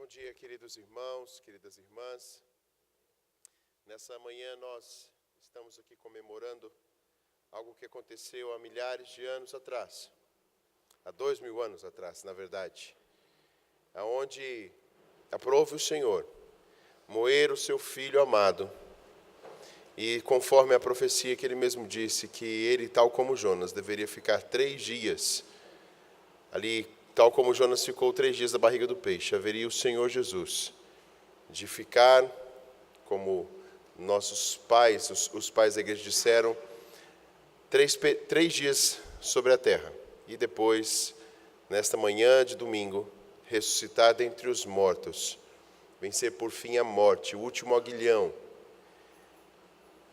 dia, queridos irmãos, queridas irmãs. Nessa manhã nós estamos aqui comemorando algo que aconteceu há milhares de anos atrás, há 2000 anos atrás, na verdade, aonde aprove o Senhor moer o seu Filho amado, e conforme a profecia que ele mesmo disse, que ele, tal como Jonas, deveria ficar 3 dias ali, tal como Jonas ficou 3 dias na barriga do peixe, haveria o Senhor Jesus de ficar, como nossos pais, os pais da igreja disseram, 3 dias sobre a terra, e depois, nesta manhã de domingo, ressuscitar dentre os mortos, vencer por fim a morte, o último aguilhão,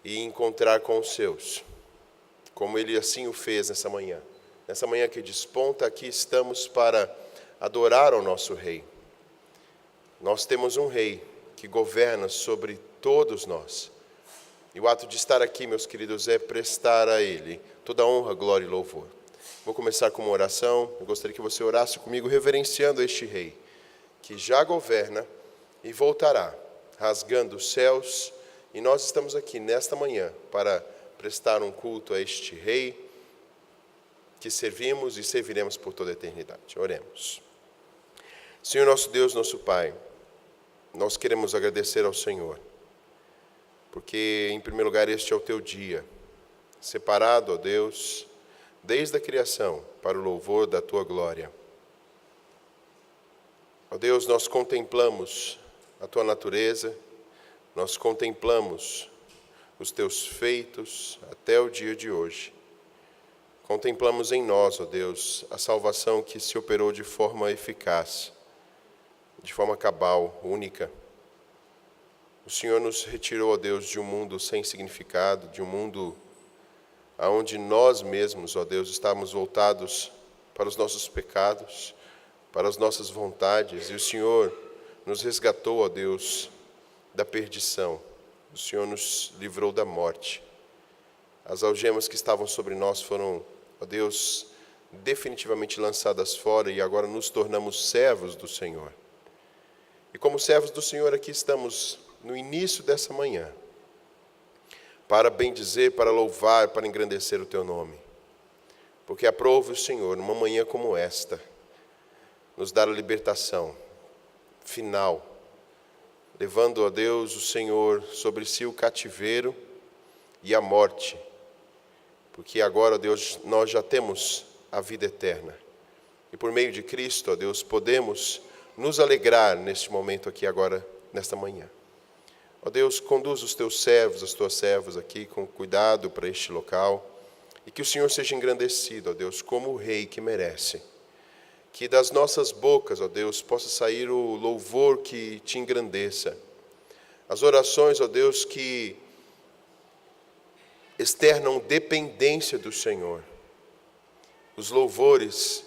e encontrar com os seus, como ele assim o fez nessa manhã. Nessa manhã que desponta, aqui estamos para adorar ao nosso Rei. Nós temos um Rei que governa sobre todos nós. E o ato de estar aqui, meus queridos, é prestar a Ele toda a honra, glória e louvor. Vou começar com uma oração. Eu gostaria que você orasse comigo, reverenciando este Rei, que já governa e voltará, rasgando os céus. E nós estamos aqui nesta manhã para prestar um culto a este Rei, que servimos e serviremos por toda a eternidade. Oremos. Senhor nosso Deus, nosso Pai, nós queremos agradecer ao Senhor, porque, em primeiro lugar, este é o Teu dia, separado, ó Deus, desde a criação, para o louvor da Tua glória. Ó Deus, nós contemplamos a Tua natureza, nós contemplamos os Teus feitos até o dia de hoje. Contemplamos em nós, ó Deus, a salvação que se operou de forma eficaz, de forma cabal, única. O Senhor nos retirou, ó Deus, de um mundo sem significado, de um mundo onde nós mesmos, ó Deus, estávamos voltados para os nossos pecados, para as nossas vontades, e o Senhor nos resgatou, ó Deus, da perdição. O Senhor nos livrou da morte. As algemas que estavam sobre nós foram, ó Deus, definitivamente lançadas fora, e agora nos tornamos servos do Senhor. E como servos do Senhor, aqui estamos no início dessa manhã, para bendizer, para louvar, para engrandecer o Teu nome. Porque aprove o Senhor, numa manhã como esta, nos dar a libertação final, levando, ó Deus, o Senhor sobre si o cativeiro e a morte. Porque agora, ó Deus, nós já temos a vida eterna. E por meio de Cristo, ó Deus, podemos nos alegrar neste momento aqui agora, nesta manhã. Ó Deus, conduz os Teus servos, as Tuas servas aqui com cuidado para este local. E que o Senhor seja engrandecido, ó Deus, como o Rei que merece. Que das nossas bocas, ó Deus, possa sair o louvor que Te engrandeça. As orações, ó Deus, que externam dependência do Senhor. Os louvores,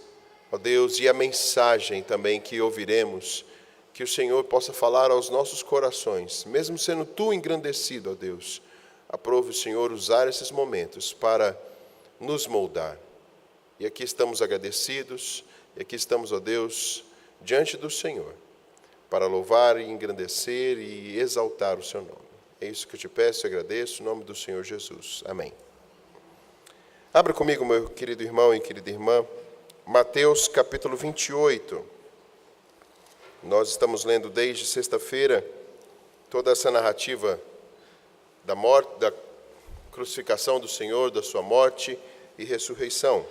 ó Deus, e a mensagem também que ouviremos, que o Senhor possa falar aos nossos corações, mesmo sendo Tu engrandecido, ó Deus. Aprove o Senhor usar esses momentos para nos moldar. E aqui estamos agradecidos, e aqui estamos, ó Deus, diante do Senhor, para louvar e engrandecer e exaltar o Seu nome. É isso que eu Te peço e agradeço, em nome do Senhor Jesus. Amém. Abra comigo, meu querido irmão e querida irmã, Mateus capítulo 28. Nós estamos lendo desde sexta-feira toda essa narrativa da morte, da crucificação do Senhor, da Sua morte e ressurreição.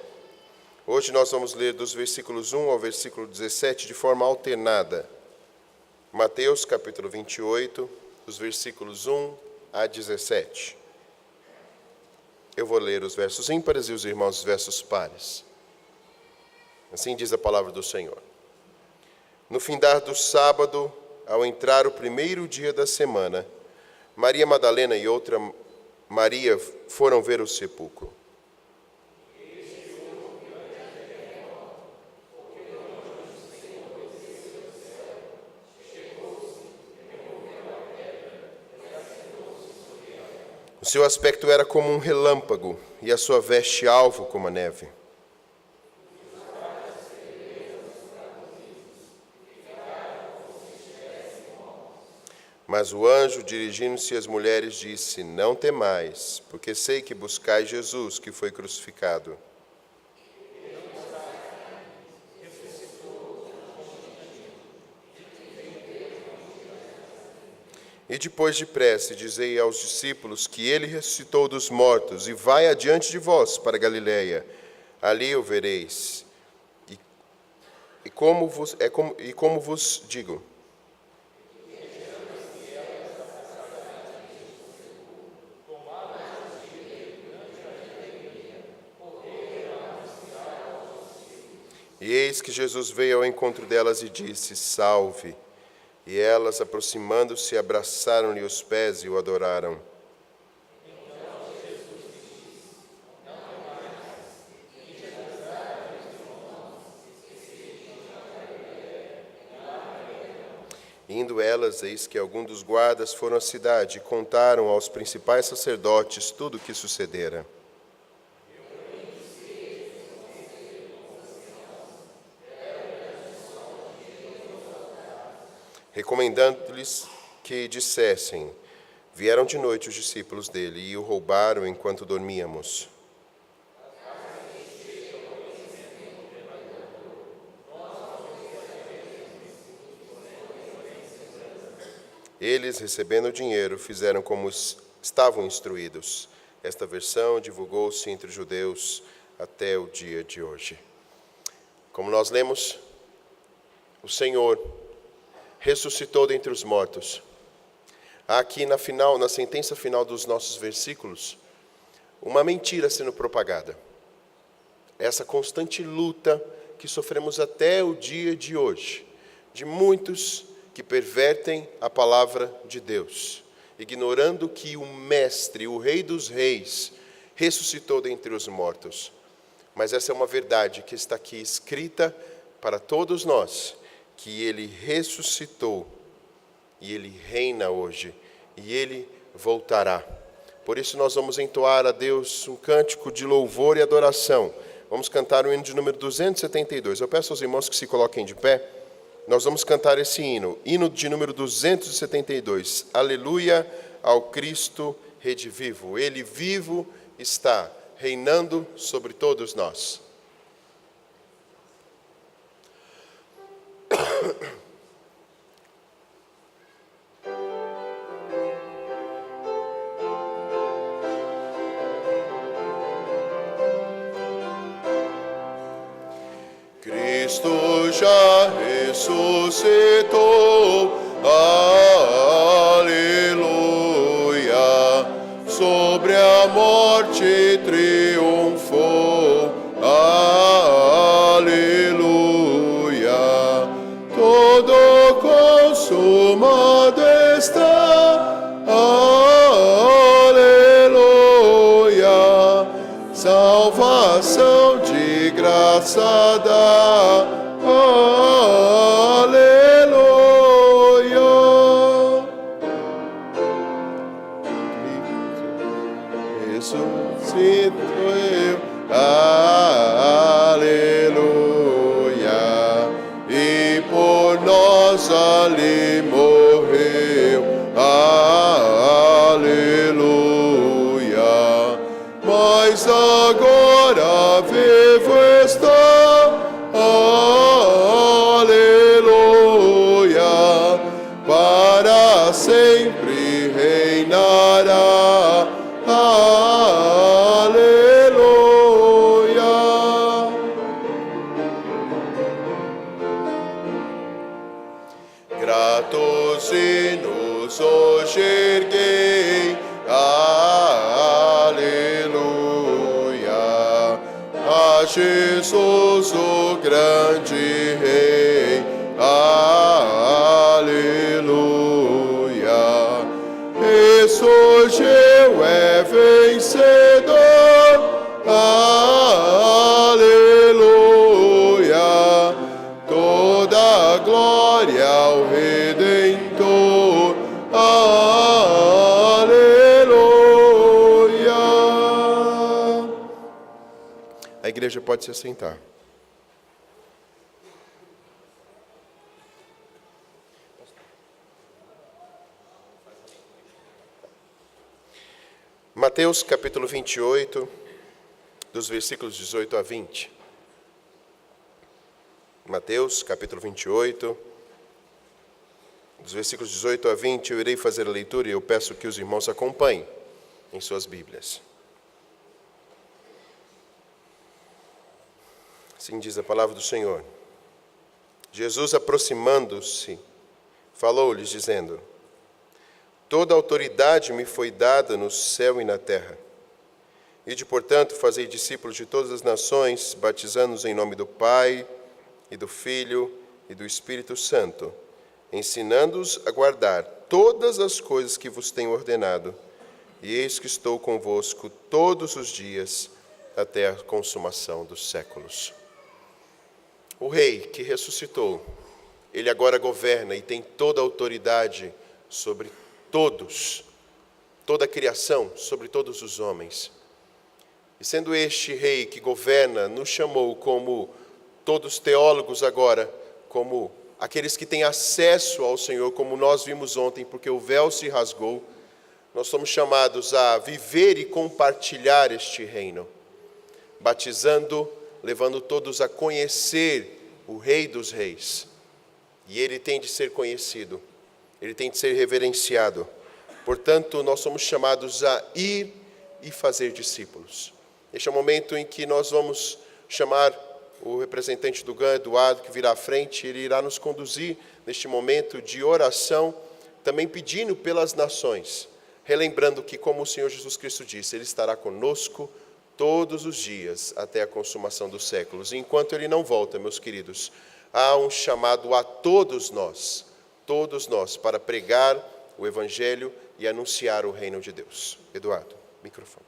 Hoje nós vamos ler dos versículos 1 ao versículo 17 de forma alternada. Mateus capítulo 28, os versículos 1 a 17. Eu vou ler os versos ímpares e os irmãos os versos pares. Assim diz a palavra do Senhor. No findar do sábado, ao entrar o primeiro dia da semana, Maria Madalena e outra Maria foram ver o sepulcro. O seu aspecto era como um relâmpago, e a sua veste alvo como a neve. Mas o anjo, dirigindo-se às mulheres, disse: Não temais, porque sei que buscais Jesus, que foi crucificado. E depois depressa dizei aos discípulos que ele ressuscitou dos mortos, e vai adiante de vós para Galiléia. Ali o vereis. E como vos digo. E eis que Jesus veio ao encontro delas e disse: Salve! E elas, aproximando-se, abraçaram-lhe os pés e o adoraram. Indo elas, eis que alguns dos guardas foram à cidade e contaram aos principais sacerdotes tudo o que sucedera. Recomendando-lhes que dissessem: Vieram de noite os discípulos dele e o roubaram enquanto dormíamos. Eles, recebendo o dinheiro, fizeram como estavam instruídos. Esta versão divulgou-se entre os judeus até o dia de hoje. Como nós lemos, o Senhor ressuscitou dentre os mortos. Há aqui na sentença final dos nossos versículos, uma mentira sendo propagada. Essa constante luta que sofremos até o dia de hoje, de muitos que pervertem a palavra de Deus, ignorando que o Mestre, o Rei dos Reis, ressuscitou dentre os mortos. Mas essa é uma verdade que está aqui escrita para todos nós, que Ele ressuscitou, e Ele reina hoje, e Ele voltará. Por isso nós vamos entoar a Deus um cântico de louvor e adoração. Vamos cantar o hino de número 272. Eu peço aos irmãos que se coloquem de pé. Nós vamos cantar esse hino de número 272. Aleluia ao Cristo redivivo. Ele vivo está, reinando sobre todos nós. Cristo já ressuscitou, aleluia, sobre a morte triunfou, aleluia, todo consumado está, aleluia, salvação de graça dá, aleluia. Ressuscito eu, aleluia, e por nós ali morreu, aleluia, mas agora vivo está, aleluia, para sempre reinará, aleluia. Gratos hinos hoje erguei, aleluia, a Jesus o grande Rei, aleluia, ressurgiu, é vencedor, aleluia, toda a glória ao Redentor, aleluia. A igreja pode se assentar. Mateus capítulo 28, dos versículos 18 a 20. Mateus capítulo 28, dos versículos 18 a 20, eu irei fazer a leitura e eu peço que os irmãos acompanhem em suas Bíblias. Assim diz a palavra do Senhor. Jesus, aproximando-se, falou-lhes, dizendo: Toda autoridade me foi dada no céu e na terra. Ide, portanto, fazei discípulos de todas as nações, batizando-os em nome do Pai, e do Filho, e do Espírito Santo, ensinando-os a guardar todas as coisas que vos tenho ordenado. E eis que estou convosco todos os dias, até a consumação dos séculos. O Rei que ressuscitou, Ele agora governa e tem toda a autoridade sobre todos, toda a criação, sobre todos os homens. E sendo este Rei que governa, nos chamou como todos teólogos agora, como aqueles que têm acesso ao Senhor, como nós vimos ontem, porque o véu se rasgou, nós somos chamados a viver e compartilhar este reino, batizando, levando todos a conhecer o Rei dos Reis. E Ele tem de ser conhecido, Ele tem de ser reverenciado. Portanto, nós somos chamados a ir e fazer discípulos. Este é o momento em que nós vamos chamar o representante do GAN, Eduardo, que virá à frente. Ele irá nos conduzir neste momento de oração, também pedindo pelas nações, relembrando que, como o Senhor Jesus Cristo disse, Ele estará conosco todos os dias até a consumação dos séculos. E enquanto Ele não volta, meus queridos, há um chamado a todos nós, para pregar o Evangelho e anunciar o reino de Deus. Eduardo, microfone.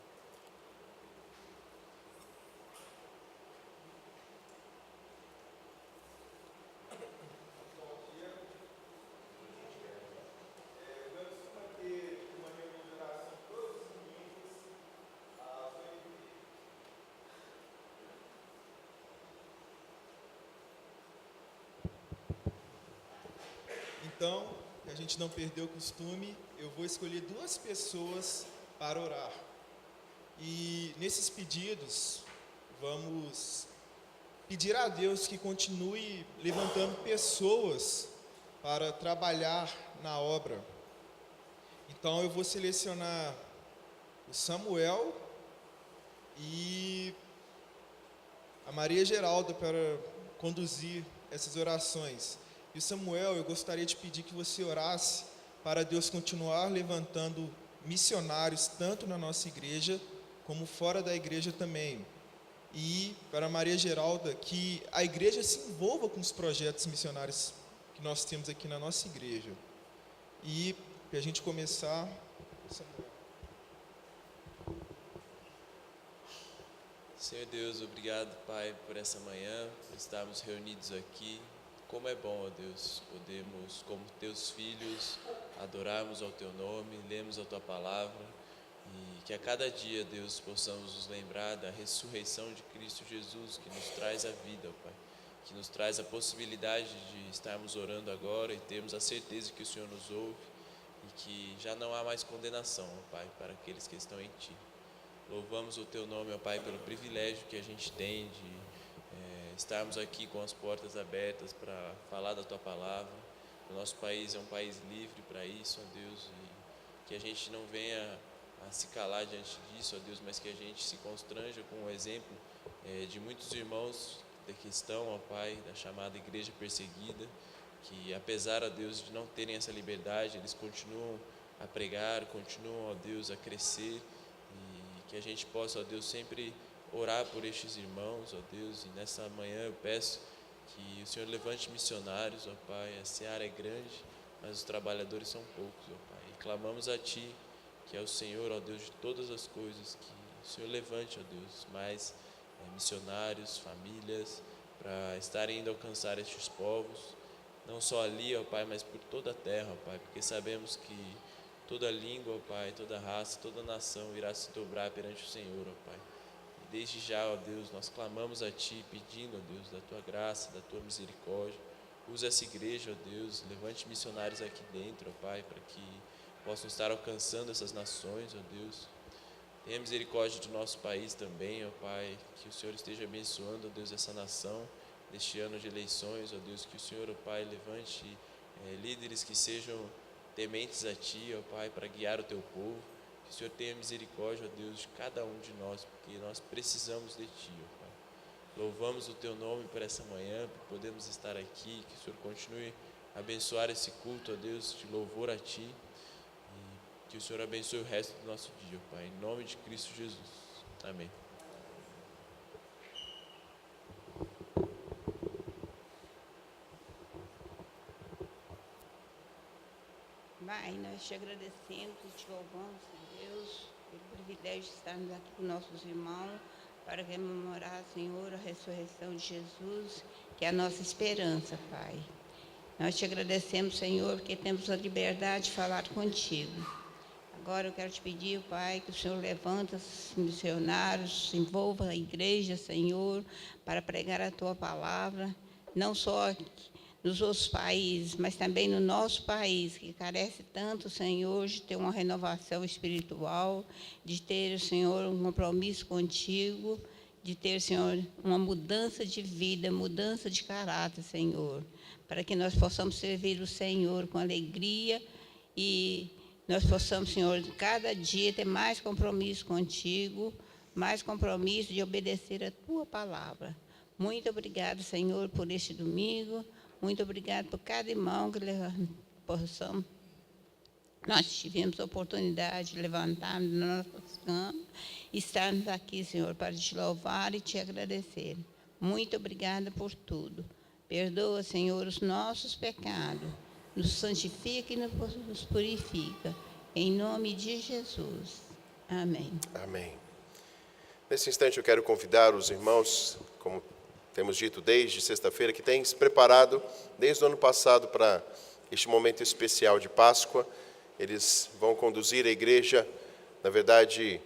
Então, para a gente não perder o costume, eu vou escolher 2 pessoas para orar. E nesses pedidos, vamos pedir a Deus que continue levantando pessoas para trabalhar na obra. Então, eu vou selecionar o Samuel e a Maria Geralda para conduzir essas orações. E o Samuel, eu gostaria de pedir que você orasse para Deus continuar levantando missionários, tanto na nossa igreja, como fora da igreja também. E para a Maria Geralda, que a igreja se envolva com os projetos missionários que nós temos aqui na nossa igreja. E, para a gente começar, Samuel. Senhor Deus, obrigado, Pai, por essa manhã, por estarmos reunidos aqui. Como é bom, ó Deus, podemos, como teus filhos, adorarmos ao teu nome, lermos a tua palavra e que a cada dia, Deus, possamos nos lembrar da ressurreição de Cristo Jesus, que nos traz a vida, ó Pai, que nos traz a possibilidade de estarmos orando agora e termos a certeza que o Senhor nos ouve e que já não há mais condenação, ó Pai, para aqueles que estão em Ti. Louvamos o teu nome, ó Pai, pelo privilégio que a gente tem de estarmos aqui com as portas abertas para falar da Tua Palavra. O nosso país é um país livre para isso, ó Deus, e que a gente não venha a se calar diante disso, ó Deus, mas que a gente se constranja com o exemplo de muitos irmãos que estão, ó Pai, da chamada igreja perseguida, que apesar, ó Deus, de não terem essa liberdade, eles continuam a pregar, continuam, ó Deus, a crescer, e que a gente possa, ó Deus, sempre orar por estes irmãos, ó Deus, e nessa manhã eu peço que o Senhor levante missionários, ó Pai. A seara é grande, mas os trabalhadores são poucos, ó Pai. E clamamos a Ti, que é o Senhor, ó Deus, de todas as coisas, que o Senhor levante, ó Deus, mais missionários, famílias, para estarem indo alcançar estes povos, não só ali, ó Pai, mas por toda a terra, ó Pai, porque sabemos que toda língua, ó Pai, toda raça, toda nação irá se dobrar perante o Senhor, ó Pai. Desde já, ó Deus, nós clamamos a Ti, pedindo, ó Deus, da Tua graça, da Tua misericórdia. Use essa igreja, ó Deus, levante missionários aqui dentro, ó Pai, para que possam estar alcançando essas nações, ó Deus. Tenha misericórdia do nosso país também, ó Pai, que o Senhor esteja abençoando, ó Deus, essa nação, neste ano de eleições, ó Deus, que o Senhor, ó Pai, levante líderes que sejam tementes a Ti, ó Pai, para guiar o Teu povo. Que o Senhor tenha misericórdia, ó Deus, de cada um de nós, porque nós precisamos de Ti, ó Pai. Louvamos o Teu nome por essa manhã, por podermos estar aqui, que o Senhor continue a abençoar esse culto, ó Deus, de louvor a Ti, e que o Senhor abençoe o resto do nosso dia, ó Pai, em nome de Cristo Jesus. Amém. Pai, nós te agradecemos e te louvamos, Deus, pelo privilégio de estarmos aqui com nossos irmãos para rememorar, Senhor, a ressurreição de Jesus, que é a nossa esperança, Pai. Nós te agradecemos, Senhor, porque temos a liberdade de falar contigo. Agora eu quero te pedir, Pai, que o Senhor levanta os missionários, envolva a igreja, Senhor, para pregar a Tua palavra, não só nos outros países, mas também no nosso país, que carece tanto, Senhor, de ter uma renovação espiritual, de ter, Senhor, um compromisso contigo, de ter, Senhor, uma mudança de vida, mudança de caráter, Senhor, para que nós possamos servir o Senhor com alegria e nós possamos, Senhor, cada dia ter mais compromisso contigo, mais compromisso de obedecer a Tua palavra. Muito obrigado, Senhor, por este domingo. Muito obrigado por cada irmão que possamos. Nós tivemos a oportunidade de levantarmos nas nossas camas e estarmos aqui, Senhor, para te louvar e te agradecer. Muito obrigada por tudo. Perdoa, Senhor, os nossos pecados. Nos santifica e nos purifica. Em nome de Jesus. Amém. Amém. Nesse instante eu quero convidar os irmãos, como temos dito desde sexta-feira, que têm se preparado desde o ano passado para este momento especial de Páscoa. Eles vão conduzir a igreja, na verdade,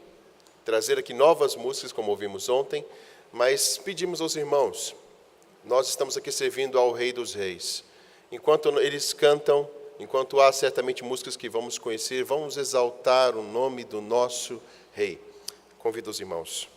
trazer aqui novas músicas, como ouvimos ontem, mas pedimos aos irmãos, nós estamos aqui servindo ao Rei dos Reis. Enquanto eles cantam, enquanto há certamente músicas que vamos conhecer, vamos exaltar o nome do nosso Rei. Convido os irmãos.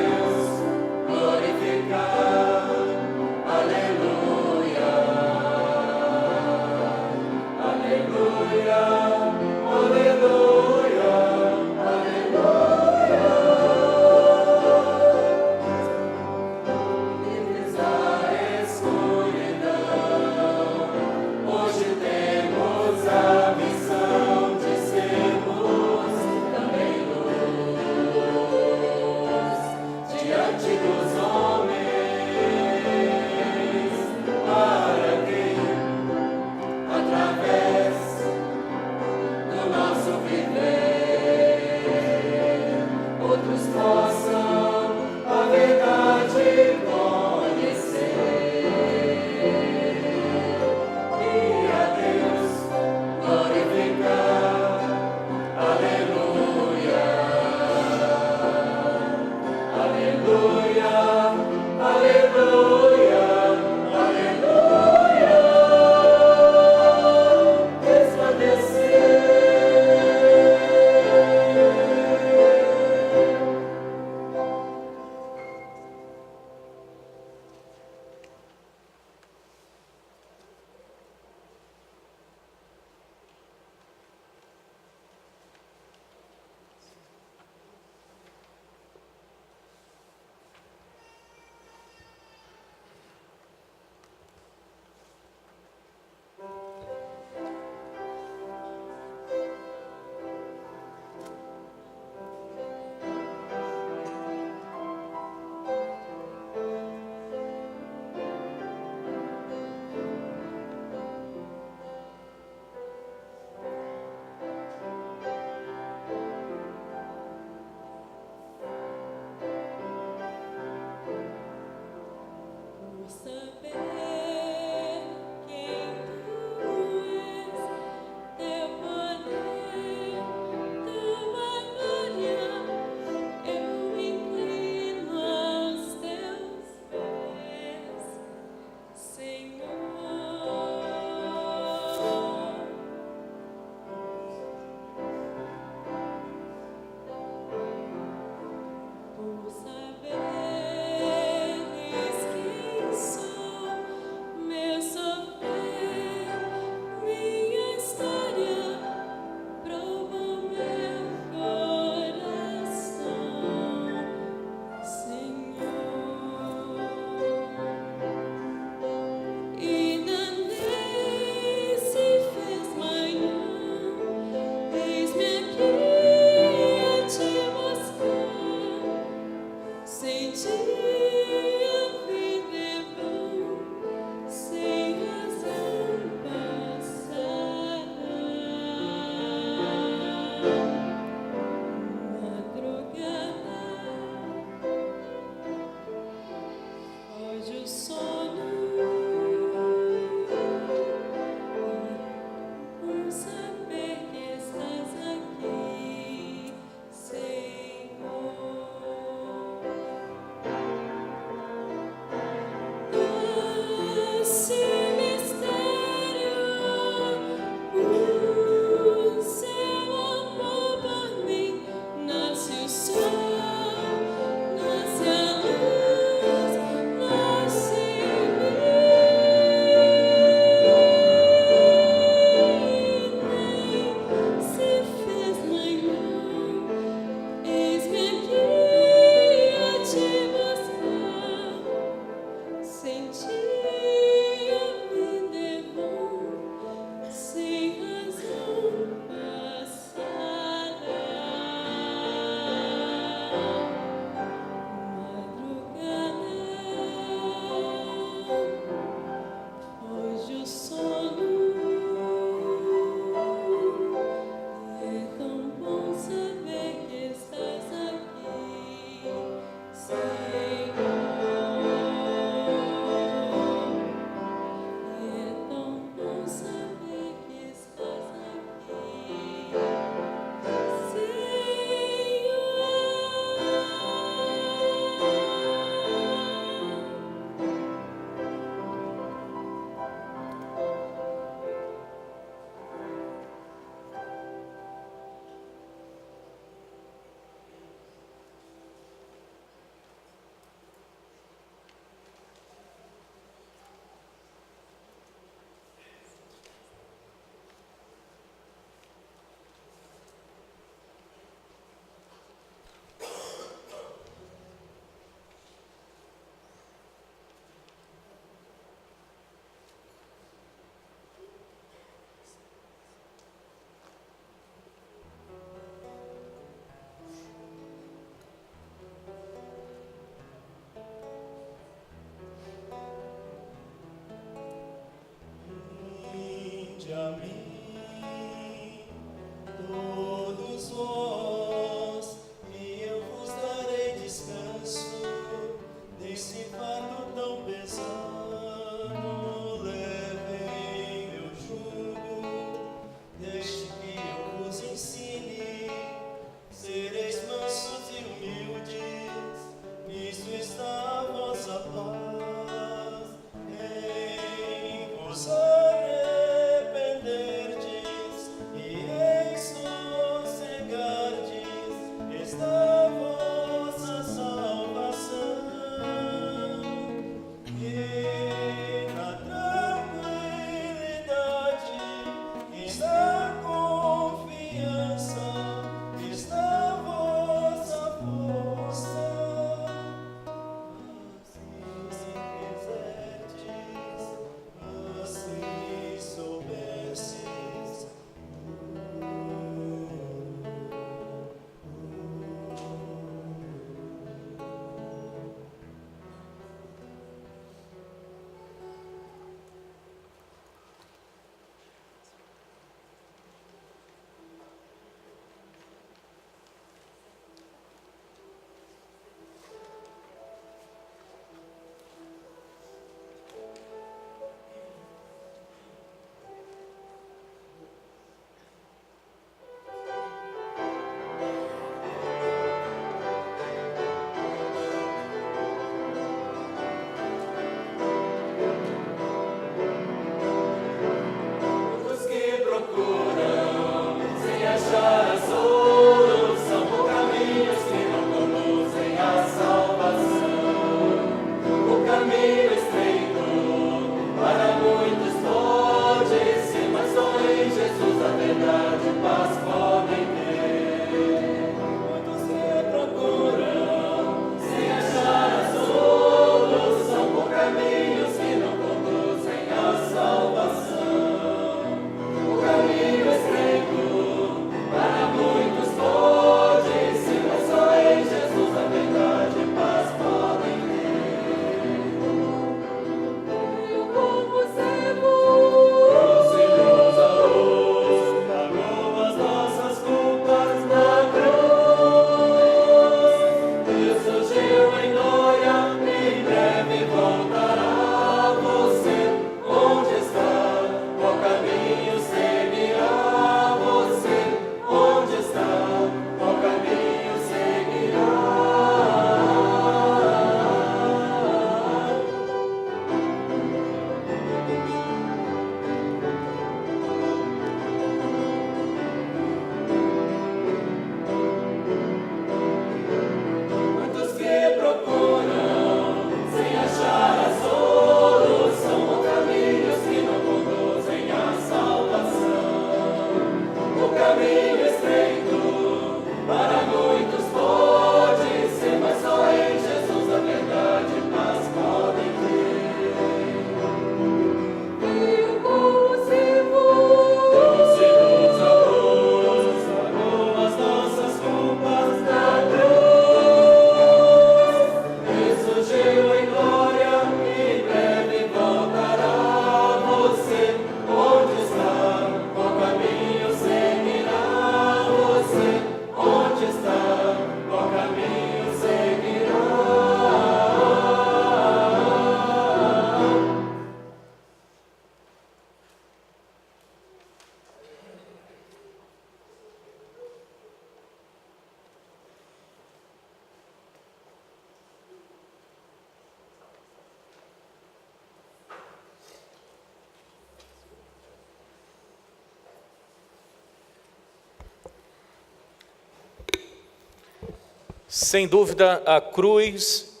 Sem dúvida, a cruz,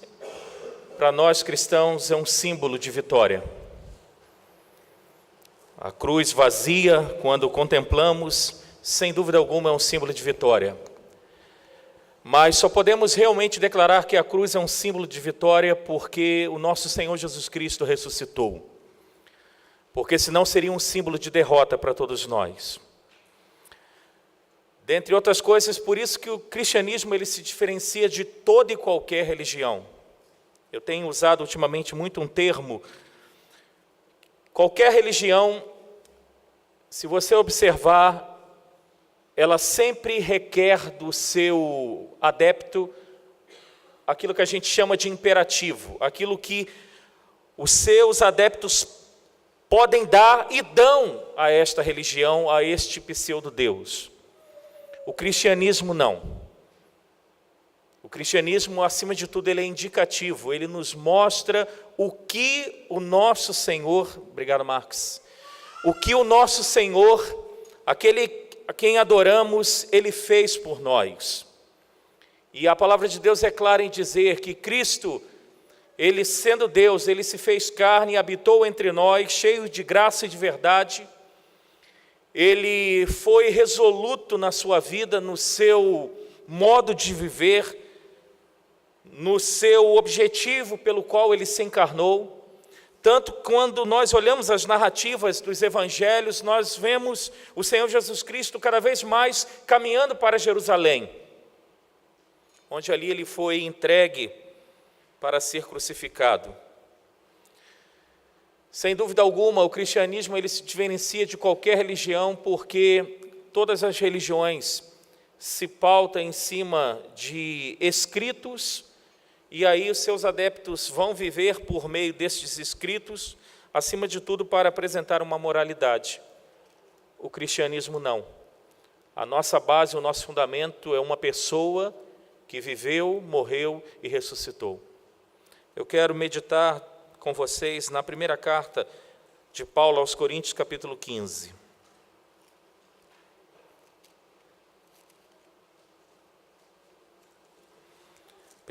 para nós cristãos, é um símbolo de vitória. A cruz vazia, quando contemplamos, sem dúvida alguma, é um símbolo de vitória. Mas só podemos realmente declarar que a cruz é um símbolo de vitória porque o nosso Senhor Jesus Cristo ressuscitou. Porque senão seria um símbolo de derrota para todos nós. Dentre outras coisas, por isso que o cristianismo ele se diferencia de toda e qualquer religião. Eu tenho usado ultimamente muito um termo. Qualquer religião, se você observar, ela sempre requer do seu adepto aquilo que a gente chama de imperativo, aquilo que os seus adeptos podem dar e dão a esta religião, a este pseudo-deus. O cristianismo não. O cristianismo, acima de tudo, ele é indicativo, ele nos mostra o que o nosso Senhor, obrigado Marcos, o que o nosso Senhor, aquele a quem adoramos, ele fez por nós. E a palavra de Deus é clara em dizer que Cristo, Ele sendo Deus, Ele se fez carne e habitou entre nós, cheio de graça e de verdade. Ele foi resoluto na sua vida, no seu modo de viver, no seu objetivo pelo qual Ele se encarnou. Tanto quando nós olhamos as narrativas dos evangelhos, nós vemos o Senhor Jesus Cristo cada vez mais caminhando para Jerusalém, onde ali Ele foi entregue para ser crucificado. Sem dúvida alguma, o cristianismo ele se diferencia de qualquer religião, porque todas as religiões se pautam em cima de escritos, e aí os seus adeptos vão viver por meio destes escritos, acima de tudo para apresentar uma moralidade. O cristianismo não. A nossa base, o nosso fundamento é uma pessoa que viveu, morreu e ressuscitou. Eu quero meditar com vocês na primeira carta de Paulo aos Coríntios, capítulo 15.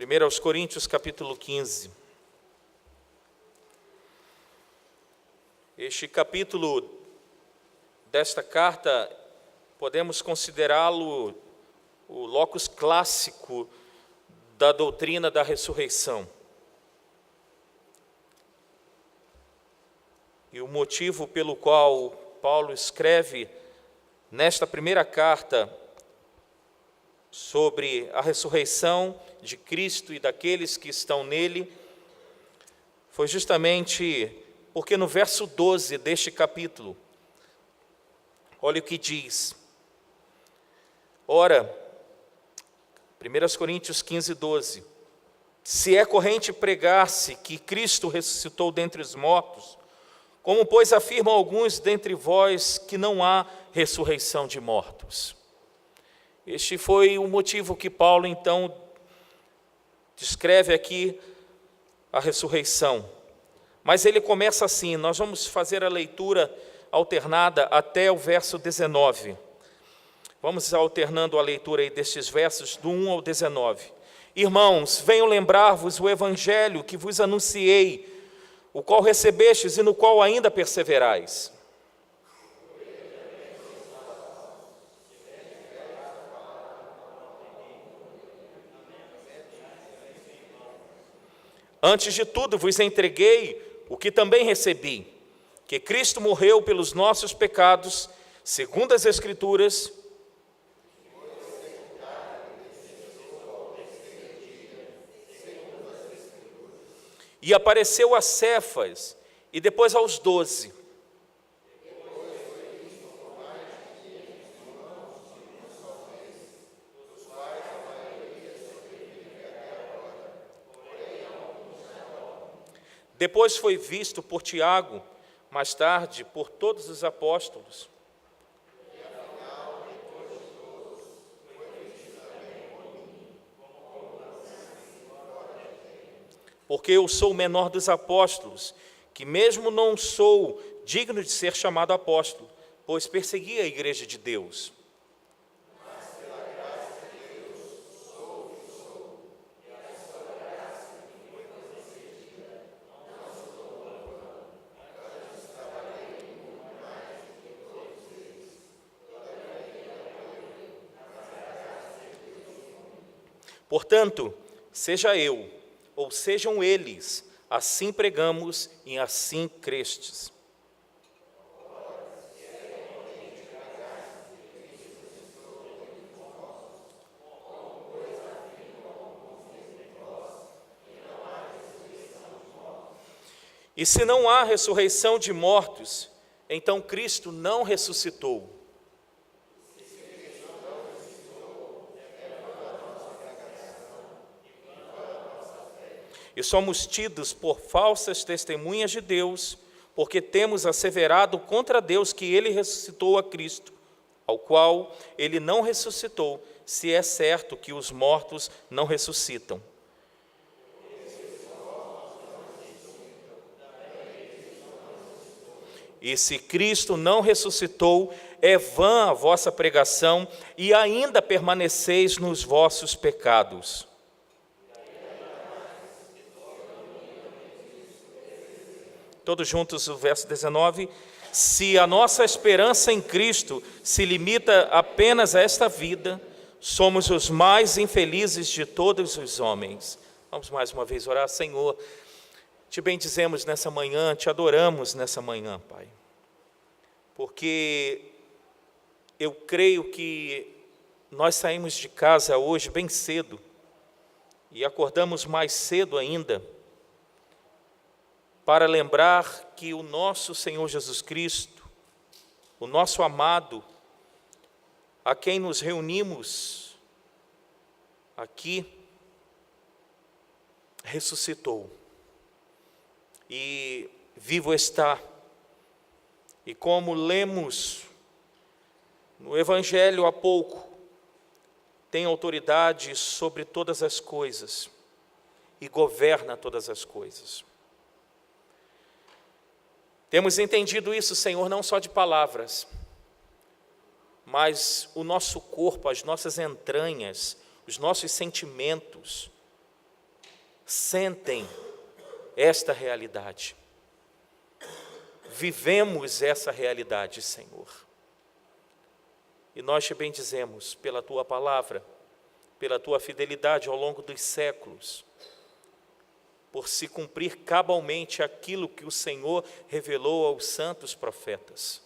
Primeiro aos Coríntios, capítulo 15. Este capítulo desta carta, podemos considerá-lo o locus clássico da doutrina da ressurreição. E o motivo pelo qual Paulo escreve nesta primeira carta sobre a ressurreição de Cristo e daqueles que estão nele, foi justamente porque no verso 12 deste capítulo, olha o que diz. Ora, 1 Coríntios 15, 12, se é corrente pregar-se que Cristo ressuscitou dentre os mortos, como, pois, afirmam alguns dentre vós que não há ressurreição de mortos. Este foi o motivo que Paulo, então, descreve aqui a ressurreição. Mas ele começa assim, nós vamos fazer a leitura alternada até o verso 19. Vamos alternando a leitura aí destes versos, do 1 ao 19. Irmãos, venham lembrar-vos o evangelho que vos anunciei, o qual recebestes e no qual ainda perseverais. Antes de tudo vos entreguei o que também recebi, que Cristo morreu pelos nossos pecados, segundo as Escrituras, e apareceu a Cefas, e depois aos 12. Depois foi visto por Tiago, mais tarde por todos os apóstolos. Porque eu sou o menor dos apóstolos, que mesmo não sou digno de ser chamado apóstolo, pois persegui a igreja de Deus. Portanto, seja eu, ou sejam eles, assim pregamos e assim crestes. E se não há ressurreição de mortos, então Cristo não ressuscitou. E somos tidos por falsas testemunhas de Deus, porque temos asseverado contra Deus que Ele ressuscitou a Cristo, ao qual Ele não ressuscitou, se é certo que os mortos não ressuscitam. E se Cristo não ressuscitou, é vã a vossa pregação e ainda permaneceis nos vossos pecados. Todos juntos, o verso 19. Se a nossa esperança em Cristo se limita apenas a esta vida, somos os mais infelizes de todos os homens. Vamos mais uma vez orar. Senhor, te bendizemos nessa manhã, te adoramos nessa manhã, Pai. Porque eu creio que nós saímos de casa hoje bem cedo e acordamos mais cedo ainda para lembrar que o nosso Senhor Jesus Cristo, o nosso amado, a quem nos reunimos aqui, ressuscitou e vivo está. E como lemos no Evangelho há pouco, tem autoridade sobre todas as coisas e governa todas as coisas. Temos entendido isso, Senhor, não só de palavras, mas o nosso corpo, as nossas entranhas, os nossos sentimentos sentem esta realidade. Vivemos essa realidade, Senhor. E nós te bendizemos pela Tua palavra, pela Tua fidelidade ao longo dos séculos, por se cumprir cabalmente aquilo que o Senhor revelou aos santos profetas.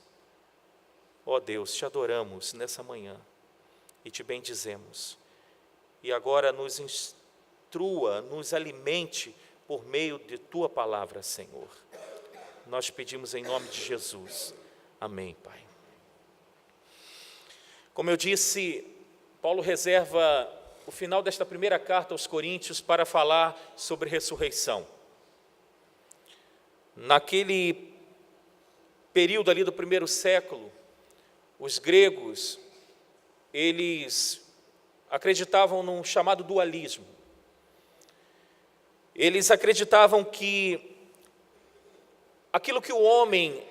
Ó Deus, te adoramos nessa manhã e te bendizemos. E agora nos instrua, nos alimente por meio de Tua palavra, Senhor. Nós pedimos em nome de Jesus. Amém, Pai. Como eu disse, Paulo reserva o final desta primeira carta aos Coríntios para falar sobre ressurreição. Naquele período ali do primeiro século, os gregos, eles acreditavam num chamado dualismo. Eles acreditavam que aquilo que o homem,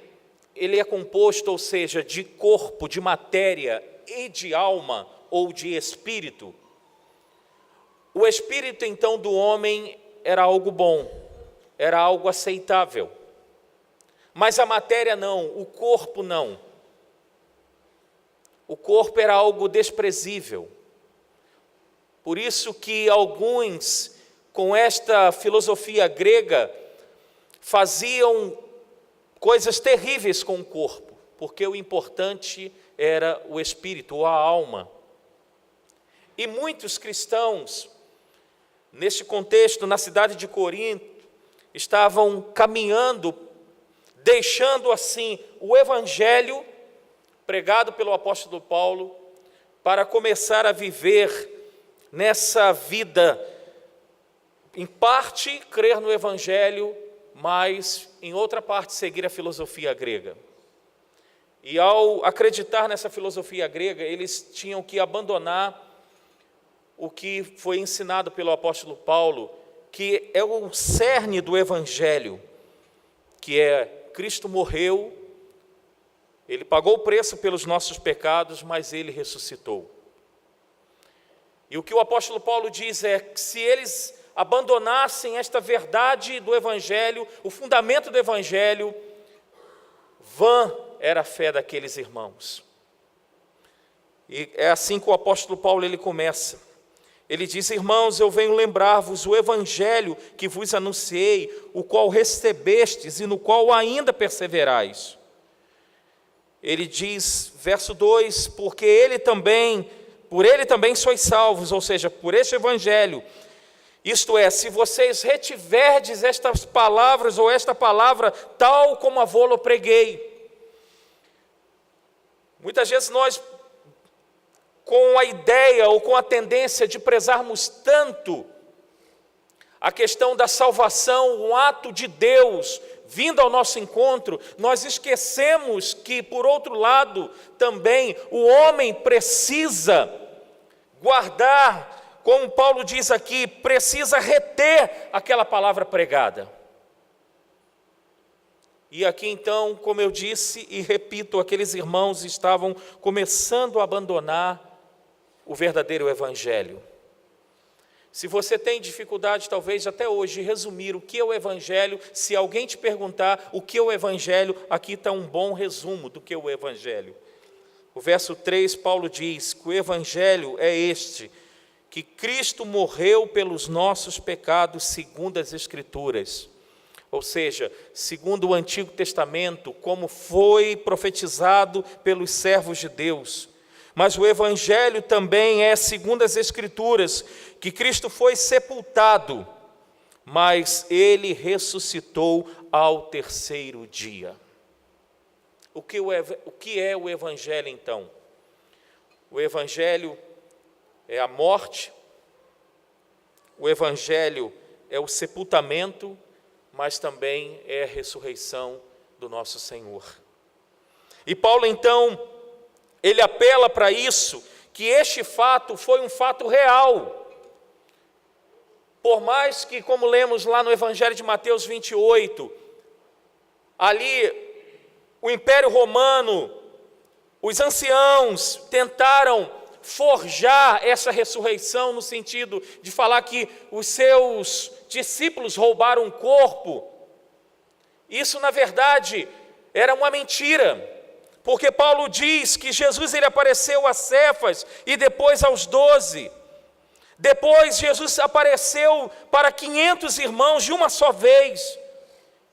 ele é composto, ou seja, de corpo, de matéria e de alma ou de espírito, o espírito, então, do homem era algo bom, era algo aceitável. Mas a matéria não, o corpo não. O corpo era algo desprezível. Por isso que alguns, com esta filosofia grega, faziam coisas terríveis com o corpo, porque o importante era o espírito, ou a alma. E muitos cristãos, neste contexto, na cidade de Corinto, estavam caminhando, deixando assim o evangelho pregado pelo apóstolo Paulo, para começar a viver nessa vida, em parte crer no evangelho, mas em outra parte seguir a filosofia grega. E ao acreditar nessa filosofia grega, eles tinham que abandonar o que foi ensinado pelo apóstolo Paulo, que é o cerne do evangelho, que é Cristo morreu, Ele pagou o preço pelos nossos pecados, mas Ele ressuscitou. E o que o apóstolo Paulo diz é que se eles abandonassem esta verdade do evangelho, o fundamento do evangelho, vã era a fé daqueles irmãos. E é assim que o apóstolo Paulo ele começa. Ele diz: irmãos, eu venho lembrar-vos o evangelho que vos anunciei, o qual recebestes e no qual ainda perseverais. Ele diz, verso 2, porque por ele também sois salvos, ou seja, por este evangelho. Isto é, se vocês retiverdes estas palavras ou esta palavra tal como a vô-lo preguei. Muitas vezes nós, com a ideia ou com a tendência de prezarmos tanto a questão da salvação, um ato de Deus vindo ao nosso encontro, nós esquecemos que, por outro lado, também o homem precisa guardar, como Paulo diz aqui, precisa reter aquela palavra pregada. E aqui então, como eu disse e repito, aqueles irmãos estavam começando a abandonar o verdadeiro evangelho. Se você tem dificuldade, talvez até hoje, de resumir o que é o evangelho, se alguém te perguntar o que é o evangelho, aqui está um bom resumo do que é o evangelho. O verso 3, Paulo diz que o evangelho é este, que Cristo morreu pelos nossos pecados segundo as Escrituras. Ou seja, segundo o Antigo Testamento, como foi profetizado pelos servos de Deus. Mas o evangelho também é, segundo as Escrituras, que Cristo foi sepultado, mas ele ressuscitou ao terceiro dia. O que é o evangelho então? O evangelho é a morte, o evangelho é o sepultamento, mas também é a ressurreição do nosso Senhor. E Paulo então, ele apela para isso, que este fato foi um fato real. Por mais que, como lemos lá no Evangelho de Mateus 28, ali o Império Romano, os anciãos tentaram forjar essa ressurreição no sentido de falar que os seus discípulos roubaram um corpo. Isso, na verdade, era uma mentira. Porque Paulo diz que Jesus ele apareceu a Cefas e depois aos 12. Depois Jesus apareceu para 500 irmãos de uma só vez.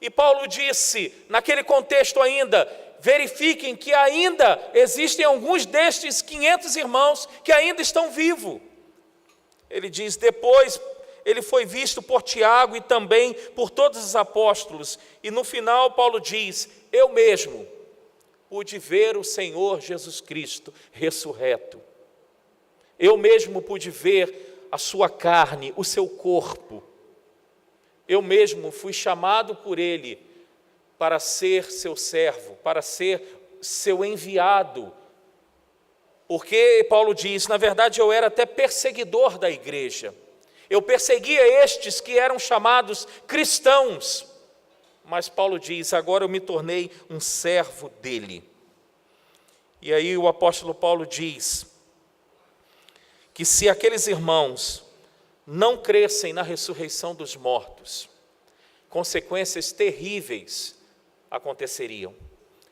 E Paulo disse, naquele contexto ainda, verifiquem que ainda existem alguns destes 500 irmãos que ainda estão vivos. Ele diz, depois ele foi visto por Tiago e também por todos os apóstolos. E no final Paulo diz, eu mesmo pude ver o Senhor Jesus Cristo ressurreto. Eu mesmo pude ver a sua carne, o seu corpo. Eu mesmo fui chamado por Ele para ser seu servo, para ser seu enviado. Porque, Paulo diz, na verdade eu era até perseguidor da igreja. Eu perseguia estes que eram chamados cristãos. Mas Paulo diz, agora eu me tornei um servo dele. E aí o apóstolo Paulo diz que se aqueles irmãos não crescem na ressurreição dos mortos, consequências terríveis aconteceriam.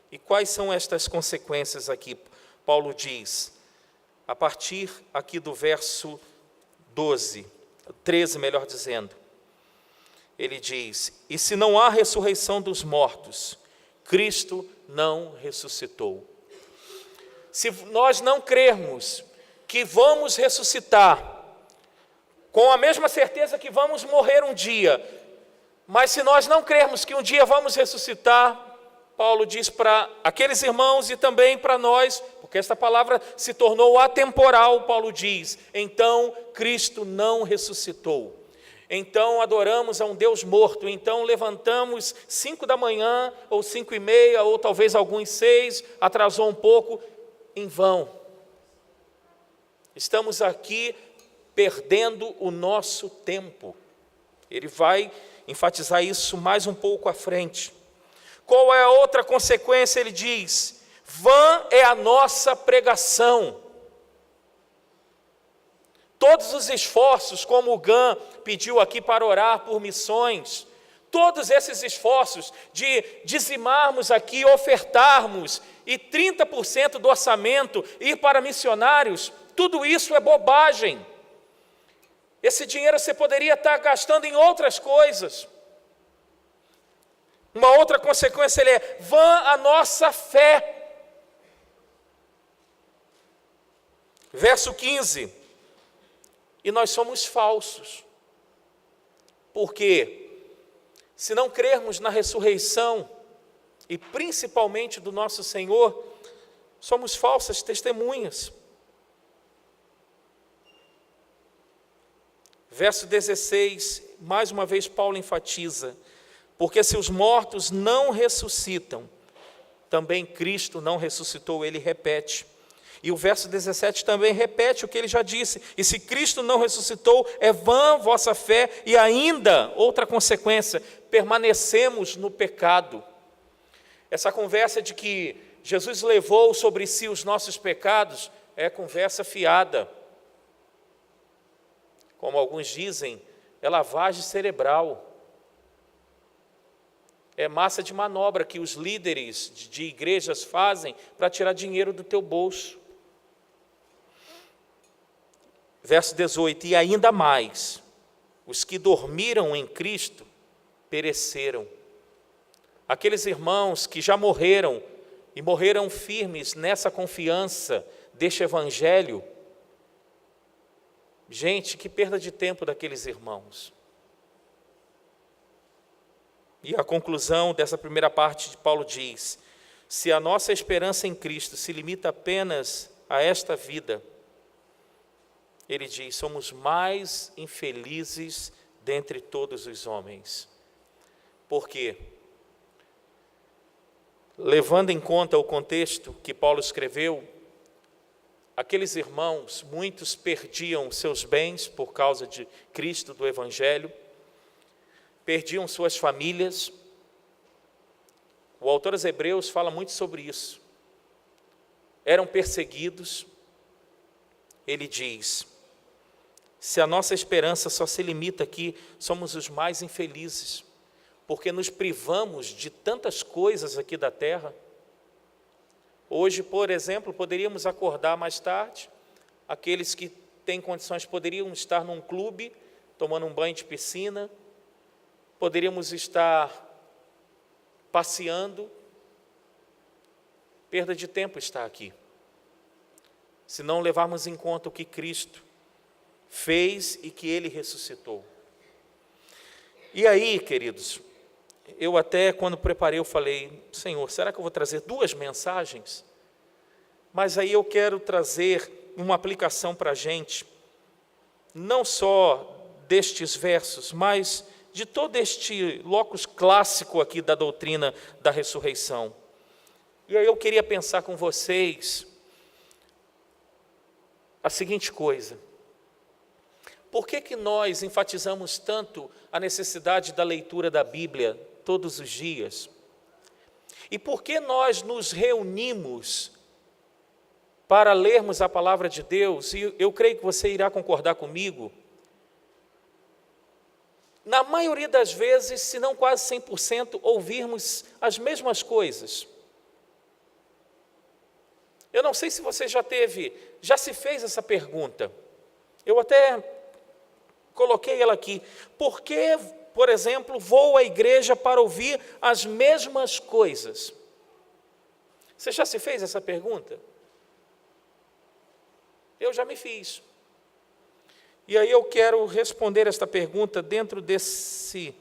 E quais são estas consequências aqui? Paulo diz, a partir aqui do verso 13, melhor dizendo, ele diz, e se não há ressurreição dos mortos, Cristo não ressuscitou. Se nós não crermos que vamos ressuscitar, com a mesma certeza que vamos morrer um dia, mas se nós não crermos que um dia vamos ressuscitar, Paulo diz para aqueles irmãos e também para nós, porque esta palavra se tornou atemporal, Paulo diz, então Cristo não ressuscitou. Então adoramos a um Deus morto, então levantamos 5 da manhã, ou 5:30, ou talvez alguns 6, atrasou um pouco, em vão. Estamos aqui perdendo o nosso tempo. Ele vai enfatizar isso mais um pouco à frente. Qual é a outra consequência? Ele diz, vã é a nossa pregação. Todos os esforços, como o GAN pediu aqui para orar por missões, todos esses esforços de dizimarmos aqui, ofertarmos, e 30% do orçamento ir para missionários, tudo isso é bobagem. Esse dinheiro você poderia estar gastando em outras coisas. Uma outra consequência é, vã a nossa fé. Verso 15, e nós somos falsos. Por quê? Se não crermos na ressurreição, e principalmente do nosso Senhor, somos falsas testemunhas. Verso 16, mais uma vez Paulo enfatiza, porque se os mortos não ressuscitam, também Cristo não ressuscitou, ele repete. E o verso 17 também repete o que ele já disse, e se Cristo não ressuscitou, é vã vossa fé, e ainda, outra consequência, permanecemos no pecado. Essa conversa de que Jesus levou sobre si os nossos pecados é conversa fiada. Como alguns dizem, é lavagem cerebral. É massa de manobra que os líderes de igrejas fazem para tirar dinheiro do teu bolso. Verso 18, e ainda mais, os que dormiram em Cristo pereceram. Aqueles irmãos que já morreram e morreram firmes nessa confiança deste evangelho. Gente, que perda de tempo daqueles irmãos. E a conclusão dessa primeira parte de Paulo diz: se a nossa esperança em Cristo se limita apenas a esta vida, ele diz, somos mais infelizes dentre todos os homens. Por quê? Levando em conta o contexto que Paulo escreveu, aqueles irmãos, muitos perdiam seus bens por causa de Cristo, do Evangelho, perdiam suas famílias. O autor aos Hebreus fala muito sobre isso. Eram perseguidos. Ele diz, se a nossa esperança só se limita aqui, somos os mais infelizes, porque nos privamos de tantas coisas aqui da terra. Hoje, por exemplo, poderíamos acordar mais tarde, aqueles que têm condições poderiam estar num clube, tomando um banho de piscina, poderíamos estar passeando. Perda de tempo está aqui. Se não levarmos em conta o que Cristo fez e que Ele ressuscitou. E aí, queridos, eu até quando preparei eu falei, Senhor, será que eu vou trazer 2 mensagens? Mas aí eu quero trazer uma aplicação para a gente, não só destes versos, mas de todo este locus clássico aqui da doutrina da ressurreição. E aí eu queria pensar com vocês a seguinte coisa: por que nós enfatizamos tanto a necessidade da leitura da Bíblia todos os dias? E por que nós nos reunimos para lermos a palavra de Deus? E eu creio que você irá concordar comigo. Na maioria das vezes, se não quase 100%, ouvirmos as mesmas coisas. Eu não sei se você já se fez essa pergunta. Eu até coloquei ela aqui. Por que, por exemplo, vou à igreja para ouvir as mesmas coisas? Você já se fez essa pergunta? Eu já me fiz. E aí eu quero responder esta pergunta dentro desse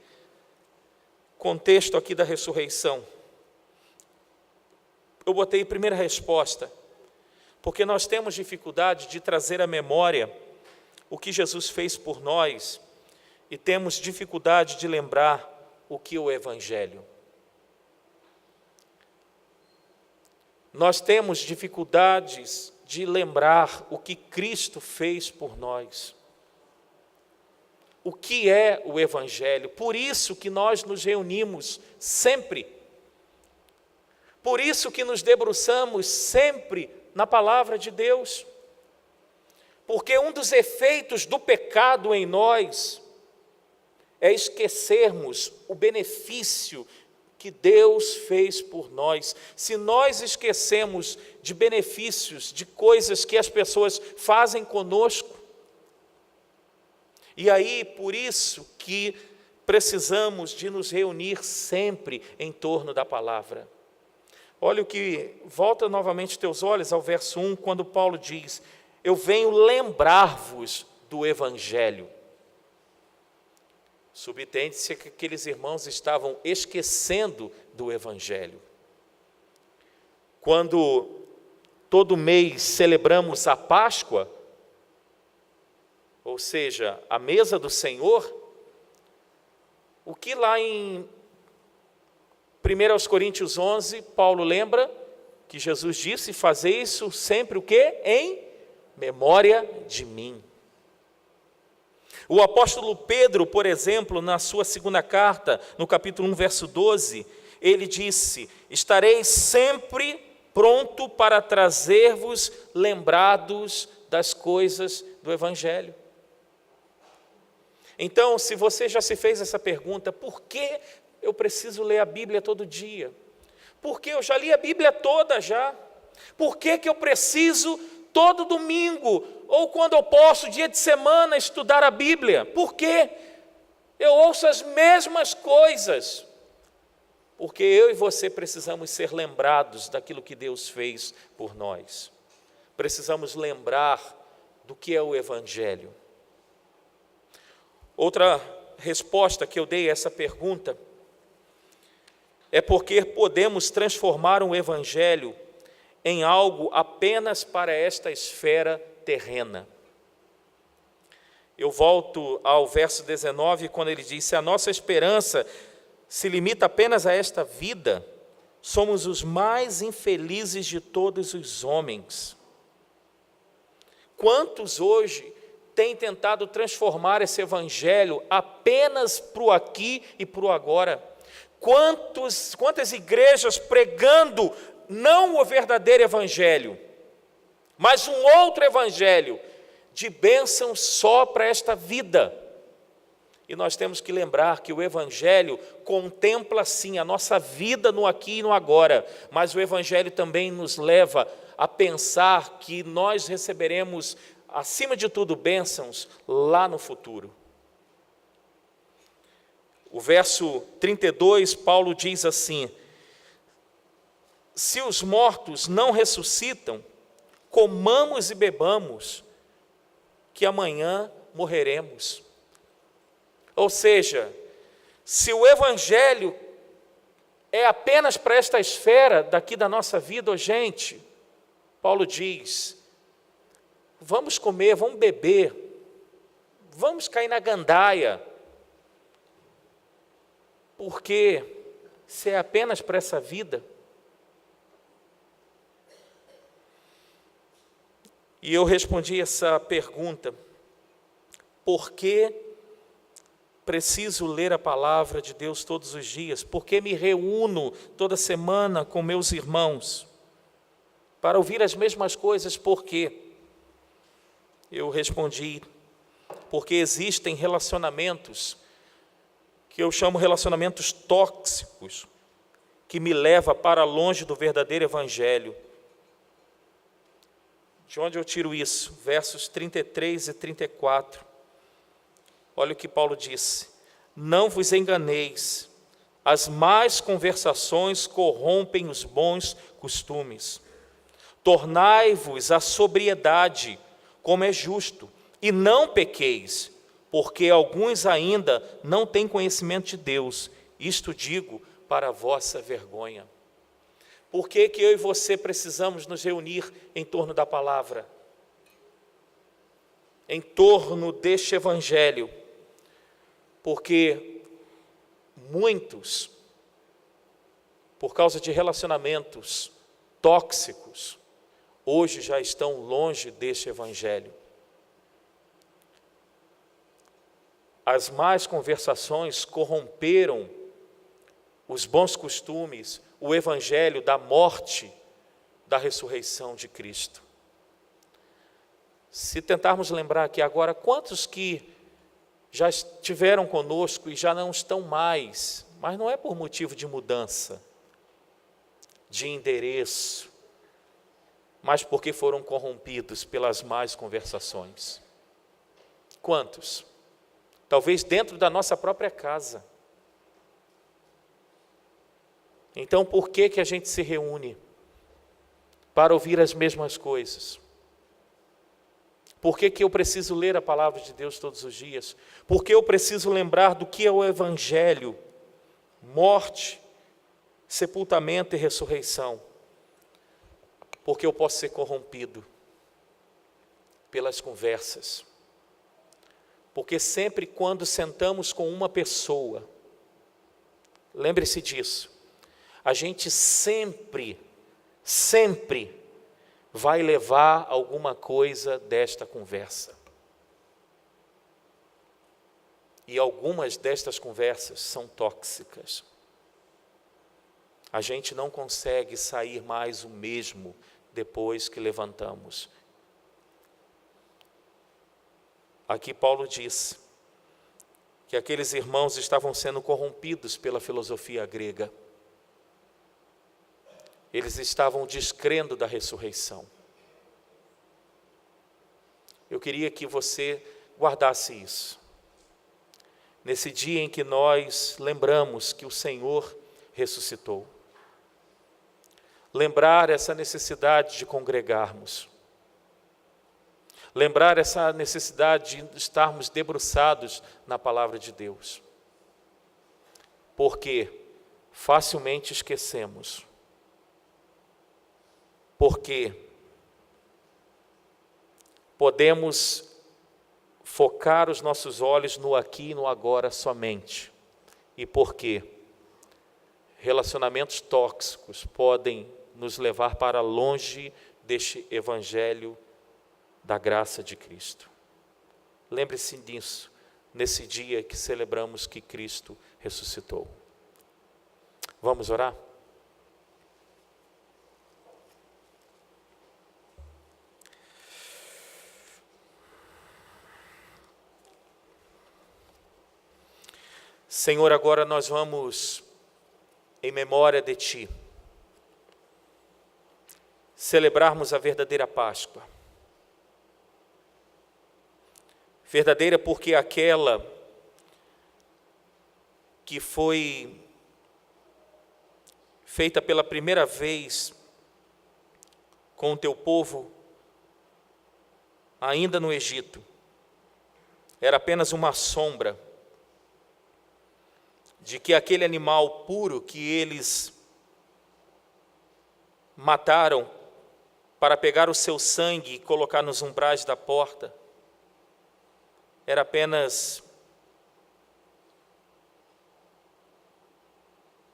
contexto aqui da ressurreição. Eu botei primeira resposta, porque nós temos dificuldade de trazer à memória o que Jesus fez por nós e temos dificuldade de lembrar o que é o Evangelho. Nós temos dificuldades de lembrar o que Cristo fez por nós. O que é o Evangelho? Por isso que nós nos reunimos sempre. Por isso que nos debruçamos sempre na palavra de Deus. Porque um dos efeitos do pecado em nós é esquecermos o benefício que Deus fez por nós. Se nós esquecemos de benefícios, de coisas que as pessoas fazem conosco, e aí, por isso que precisamos de nos reunir sempre em torno da palavra. Olha o que, volta novamente teus olhos ao verso 1, quando Paulo diz, eu venho lembrar-vos do Evangelho. Subentende-se que aqueles irmãos estavam esquecendo do Evangelho. Quando todo mês celebramos a Páscoa, ou seja, a mesa do Senhor, o que lá em 1 Coríntios 11, Paulo lembra que Jesus disse, fazer isso sempre o quê? Em memória de mim. O apóstolo Pedro, por exemplo, na sua segunda carta, no capítulo 1, verso 12, ele disse: estarei sempre pronto para trazer-vos lembrados das coisas do Evangelho. Então, se você já se fez essa pergunta, por que eu preciso ler a Bíblia todo dia? Porque eu já li a Bíblia toda já. Por que eu preciso todo domingo, ou quando eu posso, dia de semana, estudar a Bíblia? Por quê? Eu ouço as mesmas coisas. Porque eu e você precisamos ser lembrados daquilo que Deus fez por nós. Precisamos lembrar do que é o Evangelho. Outra resposta que eu dei a essa pergunta é porque podemos transformar o Evangelho em algo apenas para esta esfera terrena. Eu volto ao verso 19, quando ele diz: se a nossa esperança se limita apenas a esta vida, somos os mais infelizes de todos os homens. Quantos hoje têm tentado transformar esse Evangelho apenas para o aqui e para o agora? Quantas igrejas pregando não o verdadeiro Evangelho, mas um outro Evangelho, de bênção só para esta vida. E nós temos que lembrar que o Evangelho contempla sim a nossa vida no aqui e no agora, mas o Evangelho também nos leva a pensar que nós receberemos, acima de tudo, bênçãos lá no futuro. O verso 32, Paulo diz assim: se os mortos não ressuscitam, comamos e bebamos, que amanhã morreremos. Ou seja, se o Evangelho é apenas para esta esfera daqui da nossa vida, gente, Paulo diz: vamos comer, vamos beber, vamos cair na gandaia, porque se é apenas para essa vida. E eu respondi essa pergunta: por que preciso ler a palavra de Deus todos os dias? Por que me reúno toda semana com meus irmãos para ouvir as mesmas coisas? Por quê? Eu respondi: porque existem relacionamentos que eu chamo relacionamentos tóxicos, que me levam para longe do verdadeiro Evangelho. De onde eu tiro isso? Versos 33 e 34. Olha o que Paulo disse: não vos enganeis, as más conversações corrompem os bons costumes. Tornai-vos à sobriedade, como é justo, e não pequeis, porque alguns ainda não têm conhecimento de Deus. Isto digo para a vossa vergonha. Por que eu e você precisamos nos reunir em torno da palavra? Em torno deste Evangelho? Porque muitos, por causa de relacionamentos tóxicos, hoje já estão longe deste Evangelho. As más conversações corromperam os bons costumes, o Evangelho da morte, da ressurreição de Cristo. Se tentarmos lembrar aqui agora, quantos que já estiveram conosco e já não estão mais, mas não é por motivo de mudança, de endereço, mas porque foram corrompidos pelas más conversações. Quantos? Talvez dentro da nossa própria casa. Então, por que a gente se reúne? Para ouvir as mesmas coisas. Por que eu preciso ler a palavra de Deus todos os dias? Por que eu preciso lembrar do que é o Evangelho? Morte, sepultamento e ressurreição. Porque eu posso ser corrompido pelas conversas. Porque sempre quando sentamos com uma pessoa, lembre-se disso, a gente sempre vai levar alguma coisa desta conversa. E algumas destas conversas são tóxicas. a gente não consegue sair mais o mesmo depois que levantamos. Aqui Paulo diz que aqueles irmãos estavam sendo corrompidos pela filosofia grega. Eles estavam descrendo da ressurreição. Eu queria que você guardasse isso. Nesse dia em que nós lembramos que o Senhor ressuscitou. Lembrar essa necessidade de congregarmos. Lembrar essa necessidade de estarmos debruçados na palavra de Deus. Porque facilmente esquecemos. Porque podemos focar os nossos olhos no aqui e no agora somente. E porque relacionamentos tóxicos podem nos levar para longe deste evangelho da graça de Cristo. Lembre-se disso, nesse dia que celebramos que Cristo ressuscitou. Vamos orar? Senhor, agora nós vamos, em memória de Ti, celebrarmos a verdadeira Páscoa. Verdadeira porque aquela que foi feita pela primeira vez com o Teu povo, ainda no Egito, era apenas uma sombra de que aquele animal puro que eles mataram para pegar o seu sangue e colocar nos umbrais da porta, era apenas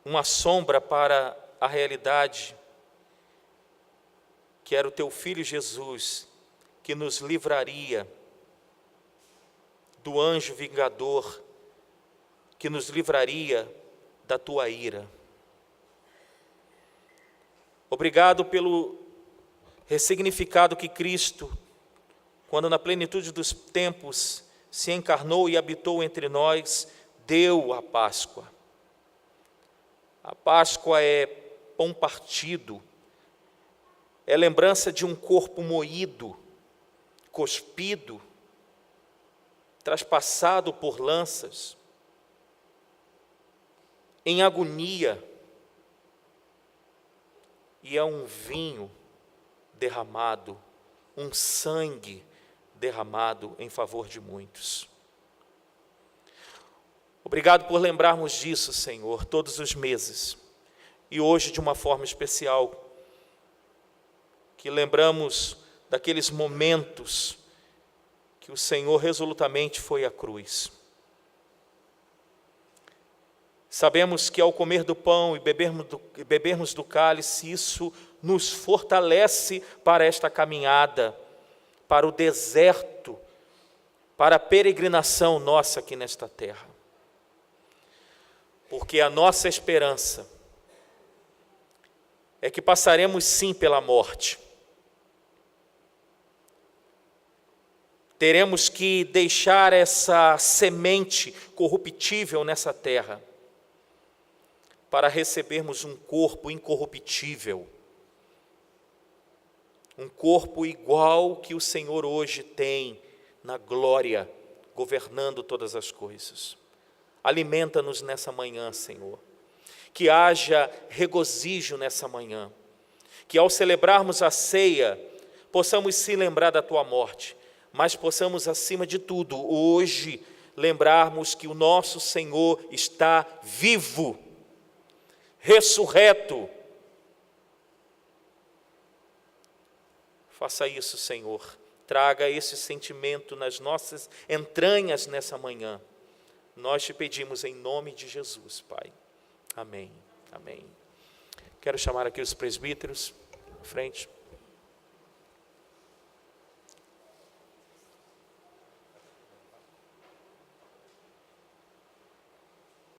uma sombra para a realidade, que era o Teu Filho Jesus, que nos livraria do anjo vingador, que nos livraria da Tua ira. Obrigado pelo ressignificado que Cristo, quando na plenitude dos tempos se encarnou e habitou entre nós, deu a Páscoa. A Páscoa é pão partido, é lembrança de um corpo moído, cuspido, traspassado por lanças, em agonia, e é um vinho derramado, um sangue derramado em favor de muitos. Obrigado por lembrarmos disso, Senhor, todos os meses, e hoje de uma forma especial, que lembramos daqueles momentos que o Senhor resolutamente foi à cruz. Sabemos que ao comer do pão e bebermos do cálice, isso nos fortalece para esta caminhada, para o deserto, para a peregrinação nossa aqui nesta terra. Porque a nossa esperança é que passaremos sim pela morte. Teremos que deixar essa semente corruptível nessa terra, para recebermos um corpo incorruptível, um corpo igual que o Senhor hoje tem na glória, governando todas as coisas. Alimenta-nos nessa manhã, Senhor, que haja regozijo nessa manhã, que ao celebrarmos a ceia, possamos se lembrar da Tua morte, mas possamos, acima de tudo, hoje, lembrarmos que o nosso Senhor está vivo, ressurreto. Faça isso, Senhor. Traga esse sentimento nas nossas entranhas nessa manhã. Nós te pedimos em nome de Jesus, Pai. Amém. Amém. Quero chamar aqui os presbíteros à frente.